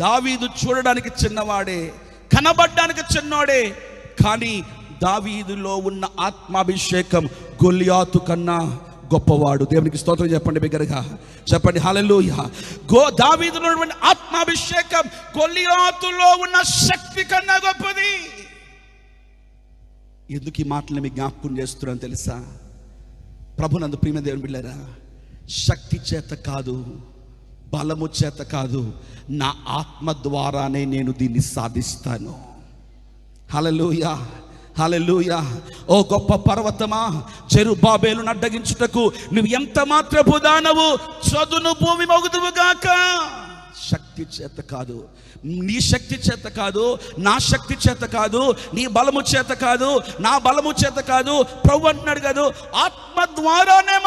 దావీదు చూడడానికి చిన్నవాడే, కనబడ్డానికి చిన్నవాడే, కానీ దావీదులో ఉన్న ఆత్మాభిషేకం గొల్లియాతు కన్నా గొప్పవాడు. దేవునికి స్తోత్రం చెప్పండి, బిగ్గరగా చెప్పండి హల్లెలూయా. దావీదులో ఉన్నటువంటి ఆత్మాభిషేకం గొల్లియాతులో ఉన్న శక్తి కన్నా గొప్పది. ఎందుకు ఈ మాటలు మీకు జ్ఞాపకం చేస్తున్నాను తెలుసా? ప్రభునందు ప్రియమైన దేవుని బిడ్డలారా, శక్తి చేత కాదు, బలము చేత కాదు, నా ఆత్మ ద్వారానే నేను దీన్ని సాధిస్తాను. హల్లెలూయా, హల్లెలూయా. ఓ గొప్ప పర్వతమా, జెరుబ్బాబెలును అడ్డగించుటకు నువ్వు ఎంత మాత్రపు దానవు, చదును భూమి మోగుదువు గాక. శక్తి చేత కాదు, నీ శక్తి చేత కాదు, నా శక్తి చేత కాదు, నీ బలము చేత కాదు, నా బలము చేత కాదు. ప్రభు అంటున్నాడు కాదు, ఆత్మ ద్వారానే